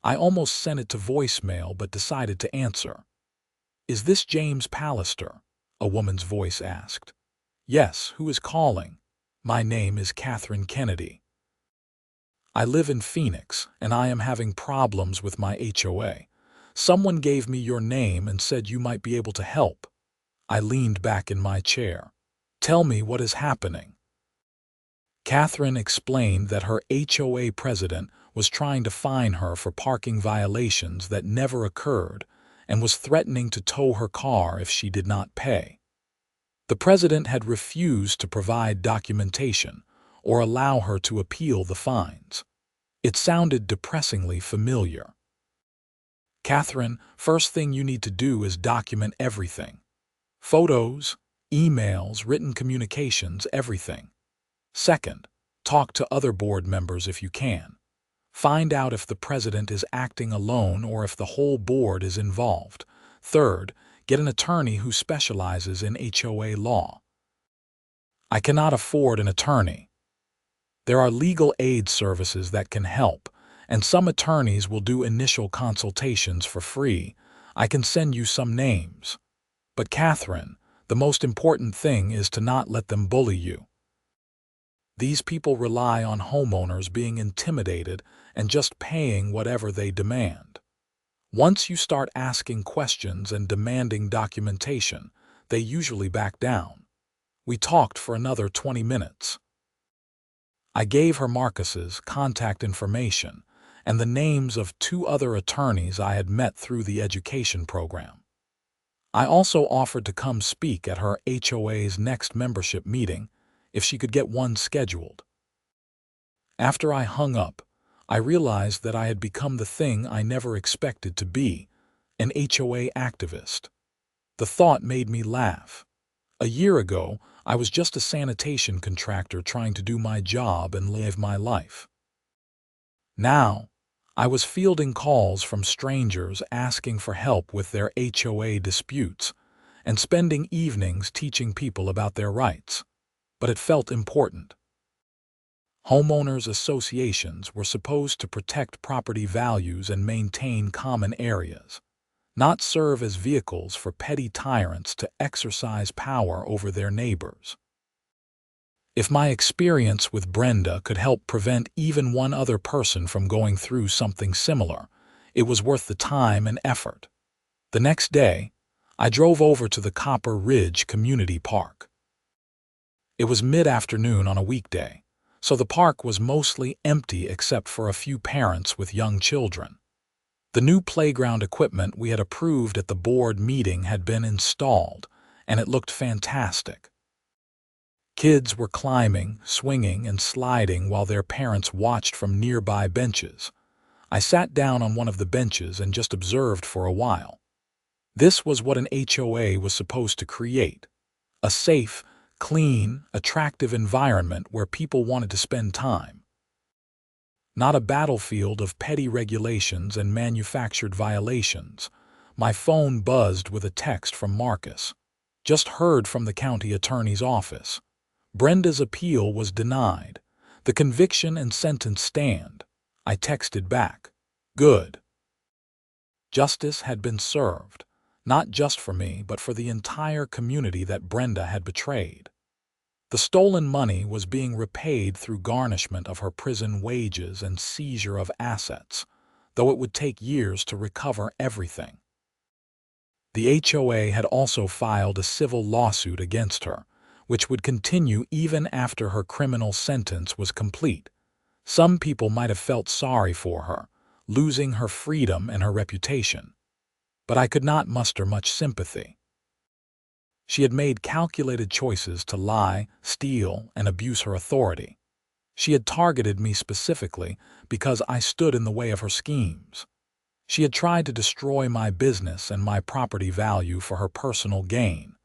I almost sent it to voicemail but decided to answer. "Is this James Pallister?" a woman's voice asked. "Yes, who is calling?" "My name is Catherine Kennedy. I live in Phoenix, and I am having problems with my HOA. Someone gave me your name and said you might be able to help." I leaned back in my chair. "Tell me what is happening." Catherine explained that her HOA president was trying to fine her for parking violations that never occurred and was threatening to tow her car if she did not pay. The president had refused to provide documentation or allow her to appeal the fines. It sounded depressingly familiar. "Catherine, first thing you need to do is document everything. Photos, emails, written communications, everything. Second, talk to other board members if you can. Find out if the president is acting alone or if the whole board is involved. Third, get an attorney who specializes in HOA law." "I cannot afford an attorney." "There are legal aid services that can help, and some attorneys will do initial consultations for free. I can send you some names. But Catherine, the most important thing is to not let them bully you. These people rely on homeowners being intimidated and just paying whatever they demand. Once you start asking questions and demanding documentation, they usually back down. We talked for another 20 minutes. I gave her Marcus's contact information and the names of 2 other attorneys I had met through the education program. I also offered to come speak at her HOA's next membership meeting if she could get one scheduled. After I hung up, I realized that I had become the thing I never expected to be, an HOA activist. The thought made me laugh. A year ago, I was just a sanitation contractor trying to do my job and live my life. Now, I was fielding calls from strangers asking for help with their HOA disputes and spending evenings teaching people about their rights. But it felt important. Homeowners associations were supposed to protect property values and maintain common areas, not serve as vehicles for petty tyrants to exercise power over their neighbors. If my experience with Brenda could help prevent even one other person from going through something similar, it was worth the time and effort. The next day, I drove over to the Copper Ridge Community Park. It was mid-afternoon on a weekday, so the park was mostly empty except for a few parents with young children. The new playground equipment we had approved at the board meeting had been installed, and it looked fantastic. Kids were climbing, swinging, and sliding while their parents watched from nearby benches. I sat down on one of the benches and just observed for a while. This was what an HOA was supposed to create: a safe, clean, attractive environment where people wanted to spend time. Not a battlefield of petty regulations and manufactured violations. My phone buzzed with a text from Marcus. Just heard from the county attorney's office. Brenda's appeal was denied. The conviction and sentence stand. I texted back. Good. Justice had been served, not just for me, but for the entire community that Brenda had betrayed. The stolen money was being repaid through garnishment of her prison wages and seizure of assets, though it would take years to recover everything. The HOA had also filed a civil lawsuit against her, which would continue even after her criminal sentence was complete. Some people might have felt sorry for her, losing her freedom and her reputation. But I could not muster much sympathy. She had made calculated choices to lie, steal, and abuse her authority. She had targeted me specifically because I stood in the way of her schemes. She had tried to destroy my business and my property value for her personal gain.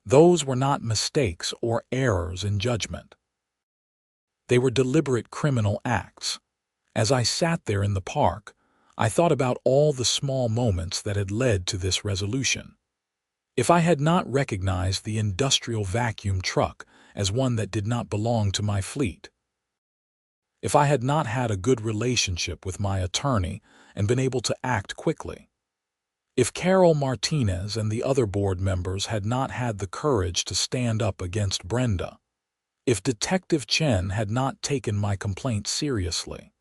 Those were not mistakes or errors in judgment. They were deliberate criminal acts. As I sat there in the park, I thought about all the small moments that had led to this resolution. If I had not recognized the industrial vacuum truck as one that did not belong to my fleet, if I had not had a good relationship with my attorney and been able to act quickly, if Carol Martinez and the other board members had not had the courage to stand up against Brenda, if Detective Chen had not taken my complaint seriously,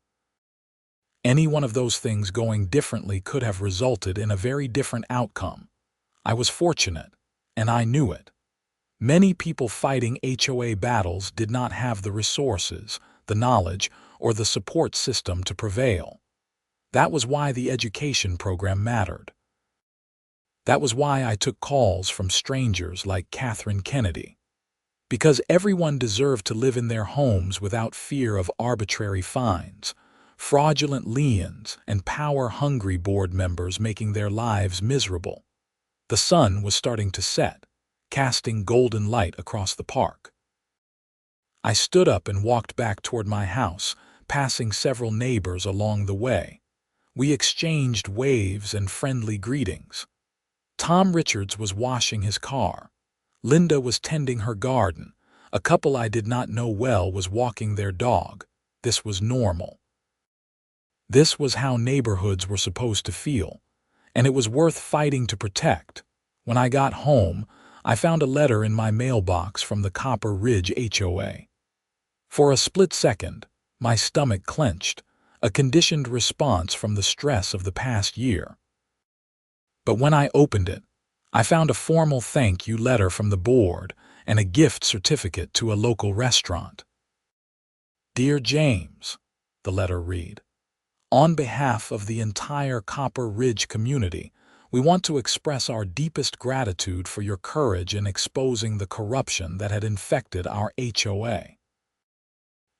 any one of those things going differently could have resulted in a very different outcome. I was fortunate, and I knew it. Many people fighting HOA battles did not have the resources, the knowledge, or the support system to prevail. That was why the education program mattered. That was why I took calls from strangers like Catherine Kennedy. Because everyone deserved to live in their homes without fear of arbitrary fines, fraudulent liens, and power-hungry board members making their lives miserable. The sun was starting to set, casting golden light across the park. I stood up and walked back toward my house, passing several neighbors along the way. We exchanged waves and friendly greetings. Tom Richards was washing his car. Linda was tending her garden. A couple I did not know well was walking their dog. This was normal. This was how neighborhoods were supposed to feel, and it was worth fighting to protect. When I got home, I found a letter in my mailbox from the Copper Ridge HOA. For a split second, my stomach clenched, a conditioned response from the stress of the past year. But when I opened it, I found a formal thank you letter from the board and a gift certificate to a local restaurant. Dear James, the letter read, on behalf of the entire Copper Ridge community, we want to express our deepest gratitude for your courage in exposing the corruption that had infected our HOA.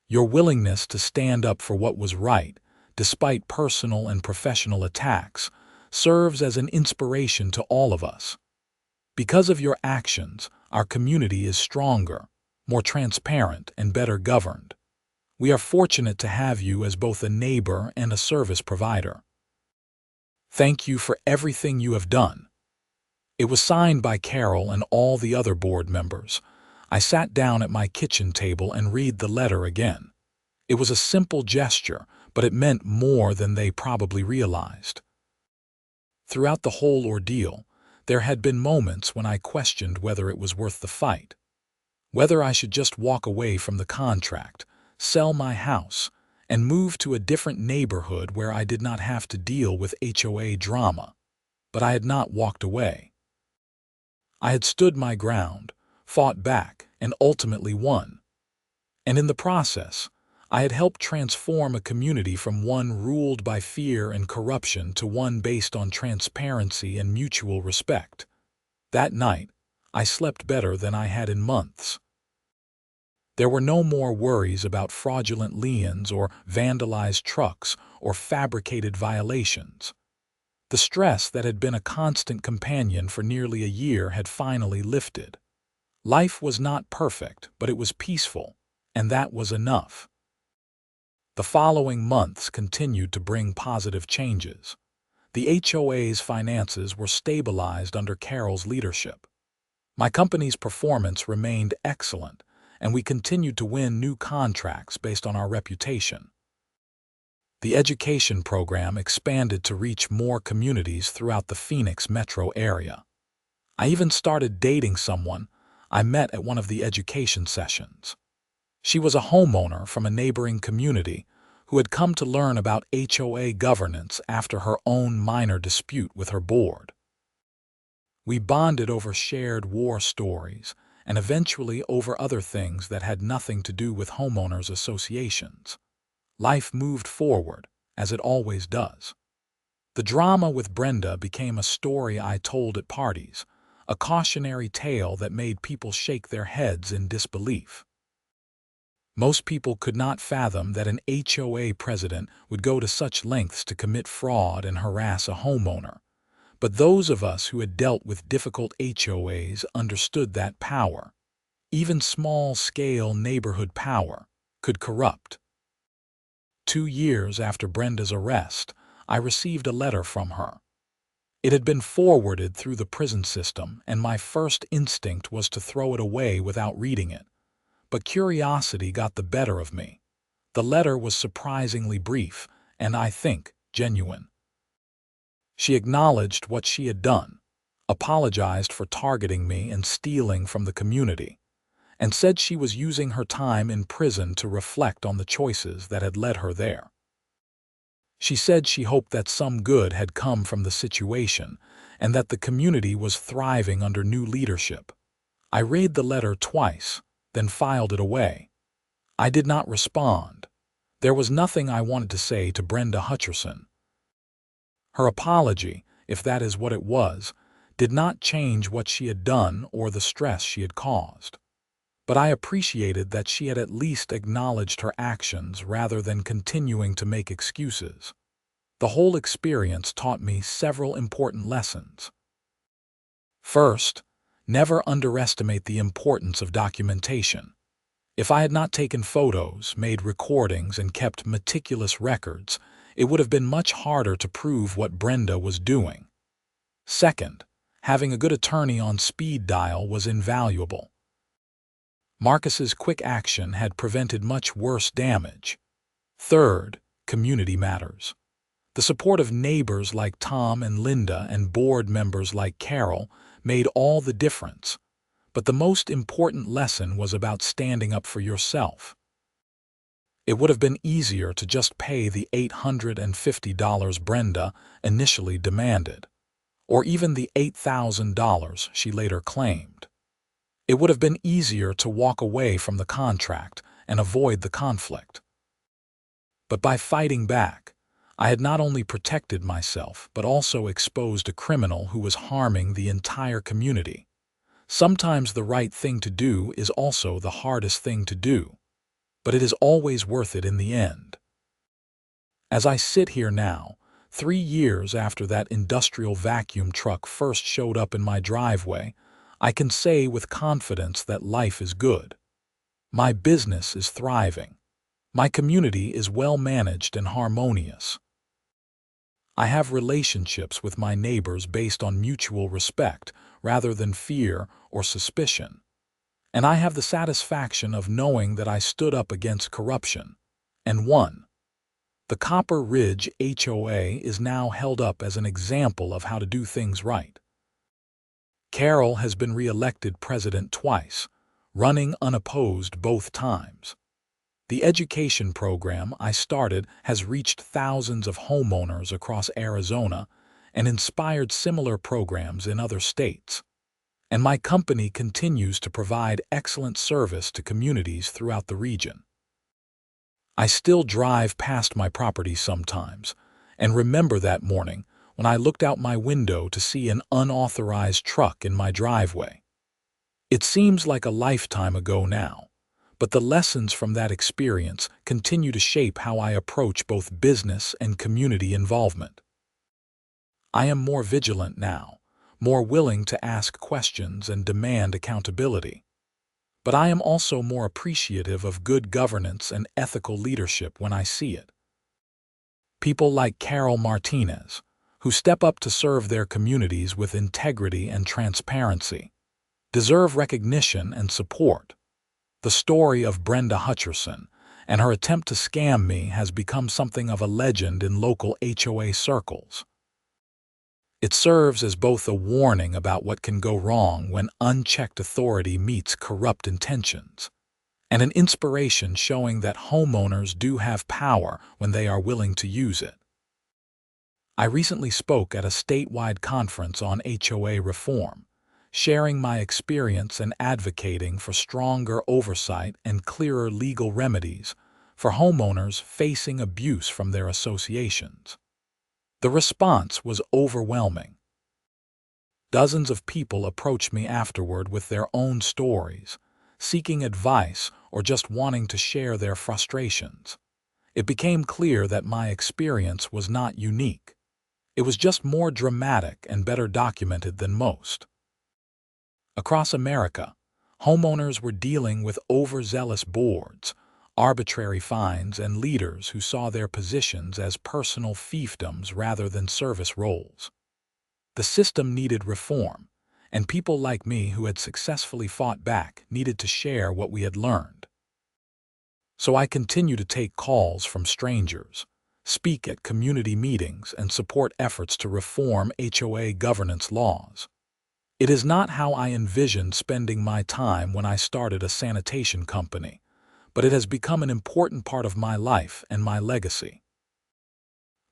Your willingness to stand up for what was right, despite personal and professional attacks, serves as an inspiration to all of us. Because of your actions, our community is stronger, more transparent, and better governed. We are fortunate to have you as both a neighbor and a service provider. Thank you for everything you have done. It was signed by Carol and all the other board members. I sat down at my kitchen table and read the letter again. It was a simple gesture, but it meant more than they probably realized. Throughout the whole ordeal, there had been moments when I questioned whether it was worth the fight, whether I should just walk away from the contract, sell my house, and move to a different neighborhood where I did not have to deal with HOA drama. But I had not walked away. I had stood my ground, fought back, and ultimately won. And in the process, I had helped transform a community from one ruled by fear and corruption to one based on transparency and mutual respect. That night, I slept better than I had in months. There were no more worries about fraudulent liens or vandalized trucks or fabricated violations. The stress that had been a constant companion for nearly a year had finally lifted. Life was not perfect, but it was peaceful, and that was enough. The following months continued to bring positive changes. The HOA's finances were stabilized under Carol's leadership. My company's performance remained excellent, and we continued to win new contracts based on our reputation. The education program expanded to reach more communities throughout the Phoenix metro area. I even started dating someone I met at one of the education sessions. She was a homeowner from a neighboring community who had come to learn about HOA governance after her own minor dispute with her board. We bonded over shared war stories and eventually over other things that had nothing to do with homeowners associations. Life moved forward, as it always does. The drama with Brenda became a story I told at parties, a cautionary tale that made people shake their heads in disbelief. Most people could not fathom that an HOA president would go to such lengths to commit fraud and harass a homeowner. But those of us who had dealt with difficult HOAs understood that power, even small-scale neighborhood power, could corrupt. 2 years after Brenda's arrest, I received a letter from her. It had been forwarded through the prison system, and my first instinct was to throw it away without reading it. But curiosity got the better of me. The letter was surprisingly brief, and I think genuine. She acknowledged what she had done, apologized for targeting me and stealing from the community, and said she was using her time in prison to reflect on the choices that had led her there. She said she hoped that some good had come from the situation and that the community was thriving under new leadership. I read the letter twice, then filed it away. I did not respond. There was nothing I wanted to say to Brenda Hutcherson. Her apology, if that is what it was, did not change what she had done or the stress she had caused. But I appreciated that she had at least acknowledged her actions rather than continuing to make excuses. The whole experience taught me several important lessons. First, never underestimate the importance of documentation. If I had not taken photos, made recordings, and kept meticulous records, it would have been much harder to prove what Brenda was doing. Second, having a good attorney on speed dial was invaluable. Marcus's quick action had prevented much worse damage. Third, community matters. The support of neighbors like Tom and Linda and board members like Carol made all the difference. But the most important lesson was about standing up for yourself. It would have been easier to just pay the $850 Brenda initially demanded, or even the $8,000 she later claimed. It would have been easier to walk away from the contract and avoid the conflict. But by fighting back, I had not only protected myself but also exposed a criminal who was harming the entire community. Sometimes the right thing to do is also the hardest thing to do, but it is always worth it in the end. As I sit here now, 3 years after that industrial vacuum truck first showed up in my driveway, I can say with confidence that life is good. My business is thriving. My community is well managed and harmonious. I have relationships with my neighbors based on mutual respect rather than fear or suspicion. And I have the satisfaction of knowing that I stood up against corruption and won. The Copper Ridge HOA is now held up as an example of how to do things right. Carol has been re-elected president twice, running unopposed both times. The education program I started has reached thousands of homeowners across Arizona and inspired similar programs in other states. And my company continues to provide excellent service to communities throughout the region. I still drive past my property sometimes and remember that morning when I looked out my window to see an unauthorized truck in my driveway. It seems like a lifetime ago now, but the lessons from that experience continue to shape how I approach both business and community involvement. I am more vigilant now, more willing to ask questions and demand accountability. But I am also more appreciative of good governance and ethical leadership when I see it. People like Carol Martinez, who step up to serve their communities with integrity and transparency, deserve recognition and support. The story of Brenda Hutcherson and her attempt to scam me has become something of a legend in local HOA circles. It serves as both a warning about what can go wrong when unchecked authority meets corrupt intentions, and an inspiration showing that homeowners do have power when they are willing to use it. I recently spoke at a statewide conference on HOA reform, sharing my experience and advocating for stronger oversight and clearer legal remedies for homeowners facing abuse from their associations. The response was overwhelming. Dozens of people approached me afterward with their own stories, seeking advice or just wanting to share their frustrations. It became clear that my experience was not unique. It was just more dramatic and better documented than most. Across America, homeowners were dealing with overzealous boards, arbitrary fines, and leaders who saw their positions as personal fiefdoms rather than service roles. The system needed reform, and people like me who had successfully fought back needed to share what we had learned. So I continue to take calls from strangers, speak at community meetings, and support efforts to reform HOA governance laws. It is not how I envisioned spending my time when I started a sanitation company, but it has become an important part of my life and my legacy.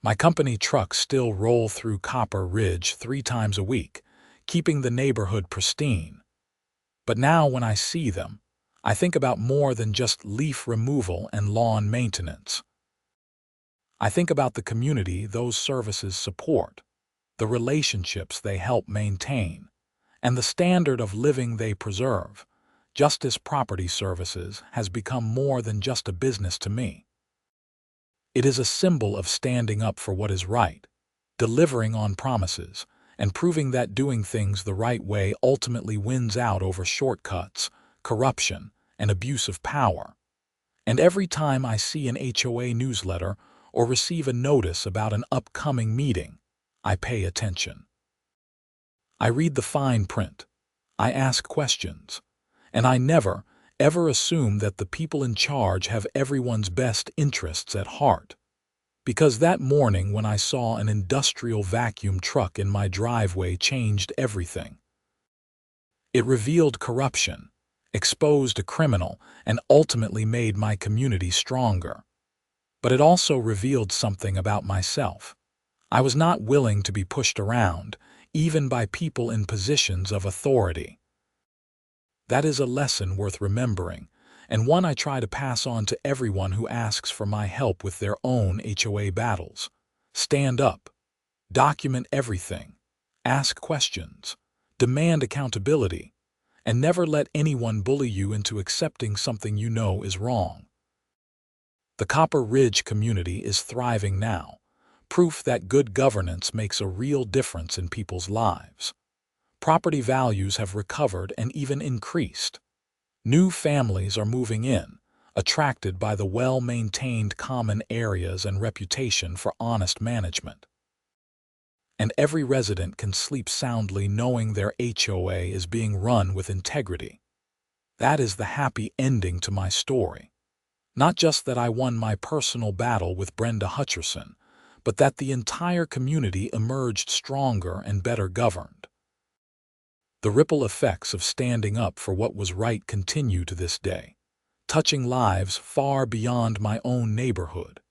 My company trucks still roll through Copper Ridge 3 times a week, keeping the neighborhood pristine. But now when I see them, I think about more than just leaf removal and lawn maintenance. I think about the community those services support, the relationships they help maintain, and the standard of living they preserve. Justice Property Services has become more than just a business to me. It is a symbol of standing up for what is right, delivering on promises, and proving that doing things the right way ultimately wins out over shortcuts, corruption, and abuse of power. And every time I see an HOA newsletter or receive a notice about an upcoming meeting, I pay attention. I read the fine print, I ask questions, and I never, ever assume that the people in charge have everyone's best interests at heart. Because that morning when I saw an industrial vacuum truck in my driveway changed everything. It revealed corruption, exposed a criminal, and ultimately made my community stronger. But it also revealed something about myself. I was not willing to be pushed around, even by people in positions of authority. That is a lesson worth remembering, and one I try to pass on to everyone who asks for my help with their own HOA battles. Stand up. Document everything. Ask questions. Demand accountability. And never let anyone bully you into accepting something you know is wrong. The Copper Ridge community is thriving now, proof that good governance makes a real difference in people's lives. Property values have recovered and even increased. New families are moving in, attracted by the well-maintained common areas and reputation for honest management. And every resident can sleep soundly knowing their HOA is being run with integrity. That is the happy ending to my story. Not just that I won my personal battle with Brenda Hutcherson, but that the entire community emerged stronger and better governed. The ripple effects of standing up for what was right continue to this day, touching lives far beyond my own neighborhood.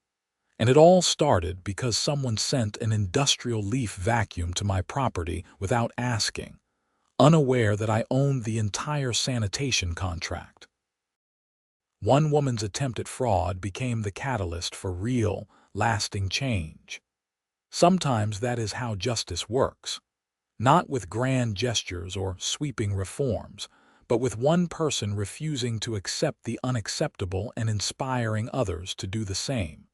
And it all started because someone sent an industrial leaf vacuum to my property without asking, unaware that I owned the entire sanitation contract. One woman's attempt at fraud became the catalyst for real, lasting change. Sometimes that is how justice works. Not with grand gestures or sweeping reforms, but with one person refusing to accept the unacceptable and inspiring others to do the same.